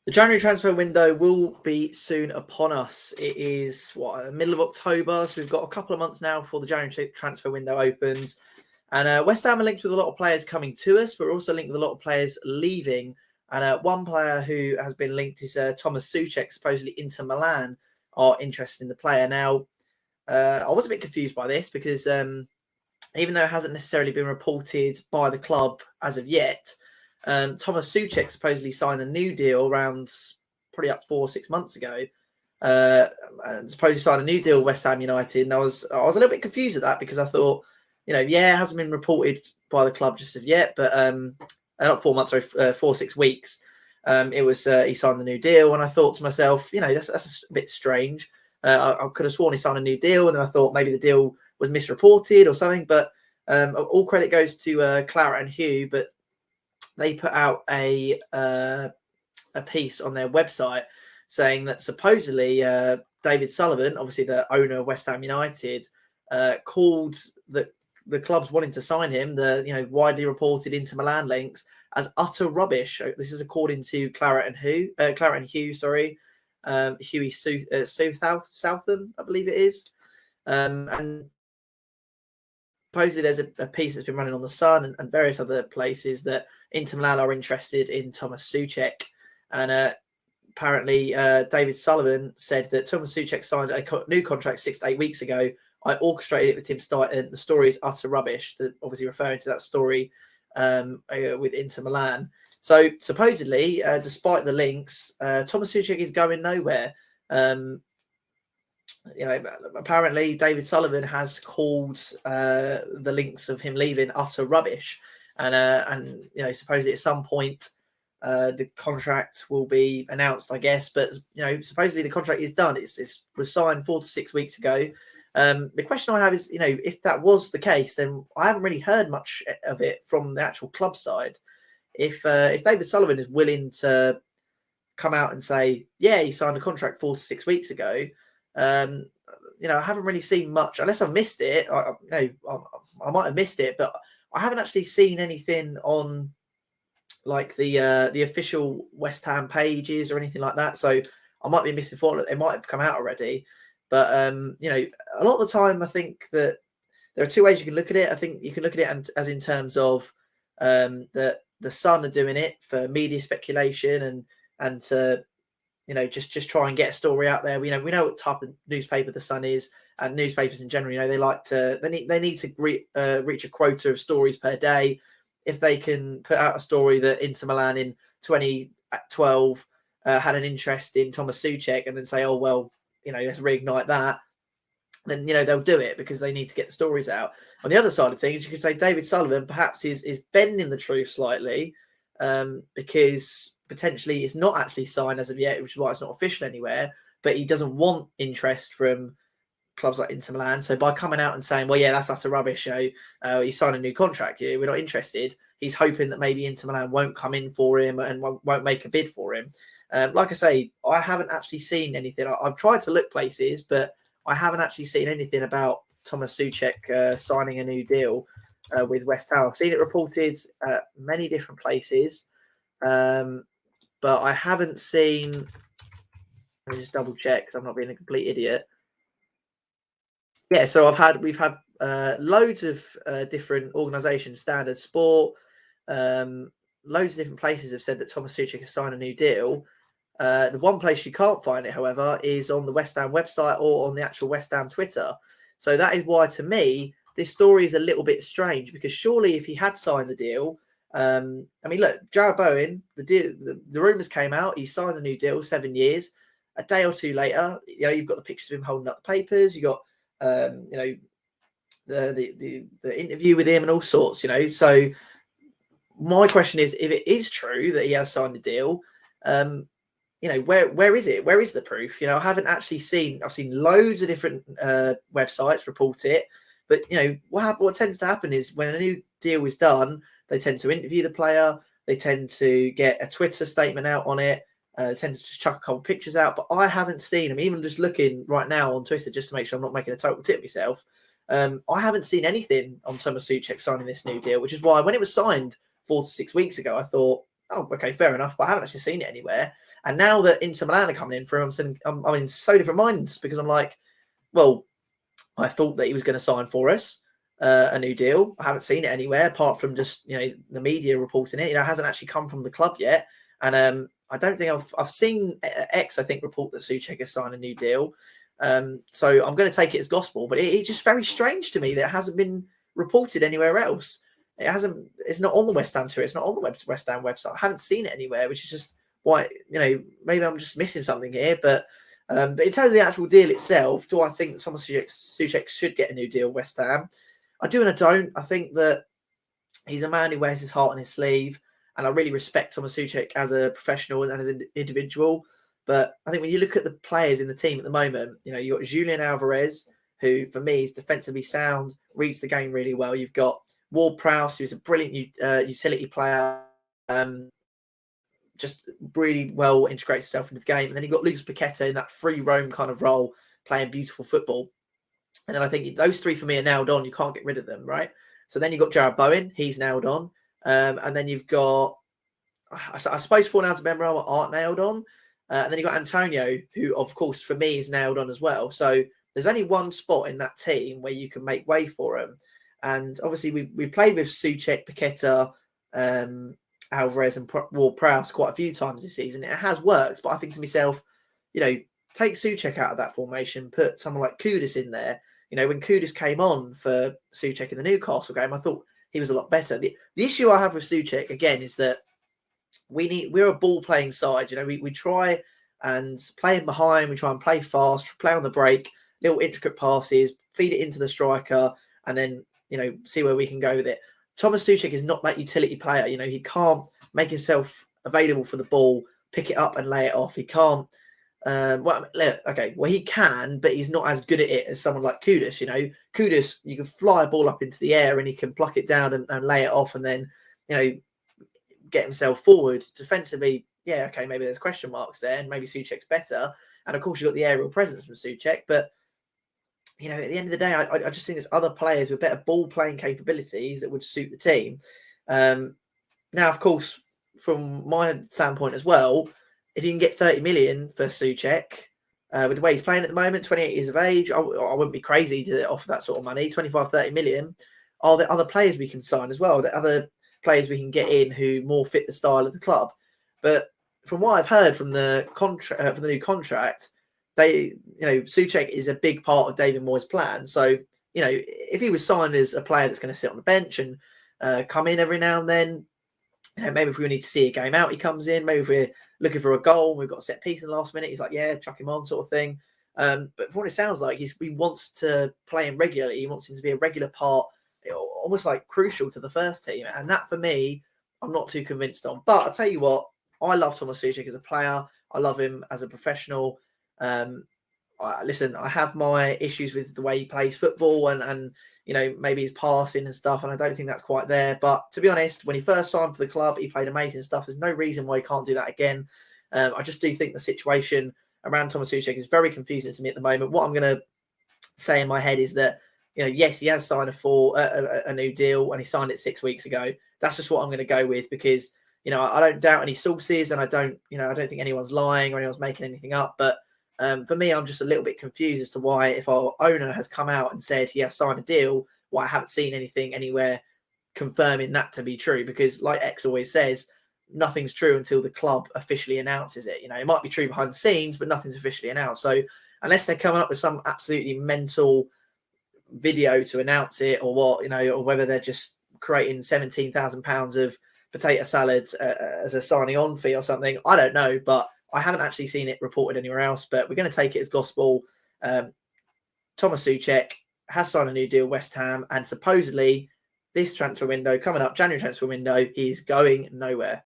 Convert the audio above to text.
The January transfer window will be soon upon us. It is the middle of October, so we've got a couple of months now before the January transfer window opens. And West Ham are linked with a lot of players coming to us, but we're also linked with a lot of players leaving. And one player who has been linked is Thomas Soucek, supposedly Inter Milan are interested in the player. Now, I was a bit confused by this because even though it hasn't necessarily been reported by the club as of yet, Thomas Soucek supposedly signed a new deal around probably up 4 or 6 months ago. And supposedly signed a new deal with West Ham United, and I was a little bit confused at that because I thought, it hasn't been reported by the club just of yet, but not 4 months, sorry, 4 or 6 weeks. It was he signed the new deal, and I thought to myself, that's a bit strange. I could have sworn he signed a new deal, and then I thought maybe the deal was misreported or something. But all credit goes to Claret and Hugh, but they put out a piece on their website saying that supposedly David Sullivan, obviously the owner of West Ham United, called the clubs wanting to sign him, the widely reported Inter Milan links, as utter rubbish. This is according to Claret and Hugh, sorry, Hughie Southam, I believe it is, and supposedly there's a piece that's been running on the Sun and various other places that Inter Milan are interested in Thomas Soucek, and apparently David Sullivan said that Thomas Soucek signed a new contract 6 to 8 weeks ago. I orchestrated it with Tim Stein. The story is utter rubbish. Obviously referring to that story with Inter Milan. So supposedly, despite the links, Thomas Soucek is going nowhere. Apparently David Sullivan has called the links of him leaving utter rubbish, and supposedly at some point the contract will be announced, I guess. But supposedly the contract is done. It was signed 4 to 6 weeks ago. The question I have is, if that was the case, then I haven't really heard much of it from the actual club side. If David Sullivan is willing to come out and say, yeah, he signed a contract 4 to 6 weeks ago, I haven't really seen much, unless I've missed it. I might have missed it, but I haven't actually seen anything on like the official West Ham pages or anything like that. So I might be misinformed. It might have come out already. But, a lot of the time, I think that there are two ways you can look at it. I think you can look at it as in terms of that the Sun are doing it for media speculation and to, just try and get a story out there. We know what type of newspaper the Sun is, and newspapers in general, they need to reach a quota of stories per day. If they can put out a story that Inter Milan in 2012 had an interest in Thomas Soucek, and then say, oh, well, let's reignite that, then, they'll do it because they need to get the stories out. On the other side of things, you could say David Sullivan perhaps is bending the truth slightly, because potentially it's not actually signed as of yet, which is why it's not official anywhere, but he doesn't want interest from clubs like Inter Milan. So by coming out and saying, well, yeah, that's utter rubbish, he signed a new contract, we're not interested, he's hoping that maybe Inter Milan won't come in for him and won't make a bid for him. Like I say, I haven't actually seen anything. I've tried to look places, but I haven't actually seen anything about Thomas Soucek signing a new deal with West Ham. I've seen it reported at many different places, but I haven't seen. Let me just double check because I'm not being a complete idiot. Yeah, so we've had loads of different organisations, Standard Sport, loads of different places have said that Thomas Soucek has signed a new deal. The one place you can't find it, however, is on the West Ham website or on the actual West Ham Twitter. So that is why, to me, this story is a little bit strange, because surely if he had signed the deal, look, Jarrod Bowen, the rumours came out, he signed a new deal, 7 years. A day or two later, you've got the pictures of him holding up the papers. You got, the interview with him and all sorts. So my question is, if it is true that he has signed a deal, where is it? Where is the proof? I haven't actually seen. I've seen loads of different websites report it, but what tends to happen is when a new deal is done, they tend to interview the player. They tend to get a Twitter statement out on it. They tend to just chuck a couple pictures out. But I haven't seen them. Even just looking right now on Twitter, just to make sure I'm not making a total tit myself. I haven't seen anything on Thomas Soucek signing this new deal, which is why when it was signed 4 to 6 weeks ago, I thought, oh, okay, fair enough, but I haven't actually seen it anywhere. And now that Inter Milan are coming in for him, I'm in so different minds, because I'm like, well, I thought that he was going to sign for us a new deal. I haven't seen it anywhere apart from just, the media reporting it. It hasn't actually come from the club yet. And I don't think I've seen X, I think, report that Soucek has signed a new deal. So I'm going to take it as gospel, but it's just very strange to me that it hasn't been reported anywhere else. It's not on the West Ham Twitter. It's not on the West Ham website. I haven't seen it anywhere, which is just why, maybe I'm just missing something here. But in terms of the actual deal itself, do I think that Thomas Soucek should get a new deal with West Ham? I do and I don't. I think that he's a man who wears his heart on his sleeve, and I really respect Thomas Soucek as a professional and as an individual. But I think when you look at the players in the team at the moment, you've got Julian Alvarez, who for me is defensively sound, reads the game really well. You've got Ward-Prowse, who's a brilliant utility player, just really well integrates himself into the game. And then you've got Lucas Paqueta in that free roam kind of role, playing beautiful football. And then I think those three for me are nailed on. You can't get rid of them, right? So then you've got Jared Bowen. He's nailed on. And then you've got, I suppose, Fornals and Benrahma aren't nailed on. And then you've got Antonio, who, of course, for me is nailed on as well. So there's only one spot in that team where you can make way for him. And obviously we played with Soucek, Paqueta, Alvarez and Ward-Prowse quite a few times this season. It has worked, but I think to myself, take Soucek out of that formation, put someone like Kudus in there. When Kudus came on for Soucek in the Newcastle game, I thought he was a lot better. The issue I have with Soucek, again, is that we're a ball-playing side. We try and play in behind, we try and play fast, play on the break, little intricate passes, feed it into the striker, and then, see where we can go with it. Thomas Soucek is not that utility player. He can't make himself available for the ball, pick it up and lay it off. He can't. He can, but he's not as good at it as someone like Kudus. Kudus, you can fly a ball up into the air and he can pluck it down and lay it off and then, get himself forward defensively. Yeah, okay, maybe there's question marks there, and maybe Soucek's better. And of course, you've got the aerial presence from Soucek, but at the end of the day, I just think there's other players with better ball-playing capabilities that would suit the team. Now, of course, from my standpoint as well, if you can get 30 million for Soucek, with the way he's playing at the moment, 28 years of age, I wouldn't be crazy to offer that sort of money. 25, 30 million. Are there other players we can sign as well? Are there other players we can get in who more fit the style of the club? But from what I've heard from the contract, for the new contract, Soucek is a big part of David Moyes' plan. So, if he was signed as a player that's going to sit on the bench and come in every now and then, maybe if we need to see a game out, he comes in. Maybe if we're looking for a goal and we've got a set piece in the last minute, he's like, yeah, chuck him on, sort of thing. But from what it sounds like, he wants to play him regularly. He wants him to be a regular part, almost like crucial to the first team. And that, for me, I'm not too convinced on. But I'll tell you what, I love Thomas Soucek as a player. I love him as a professional. Listen, I have my issues with the way he plays football and maybe his passing and stuff, and I don't think that's quite there. But to be honest, when he first signed for the club, he played amazing stuff. There's no reason why he can't do that again. I just do think the situation around Thomas Soucek is very confusing to me at the moment. What I'm going to say in my head is that, yes, he has signed a new deal, and he signed it 6 weeks ago. That's just what I'm going to go with, because I don't doubt any sources, and I don't think anyone's lying or anyone's making anything up. But for me, I'm just a little bit confused as to why, if our owner has come out and said he has signed a deal, why I haven't seen anything anywhere confirming that to be true. Because like X always says, nothing's true until the club officially announces it. It might be true behind the scenes, but nothing's officially announced. So unless they're coming up with some absolutely mental video to announce it, or what, or whether they're just creating £17,000 of potato salad as a signing on fee or something, I don't know. But I haven't actually seen it reported anywhere else, but we're going to take it as gospel. Thomas Soucek has signed a new deal, West Ham, and supposedly this transfer window coming up, January transfer window, is going nowhere.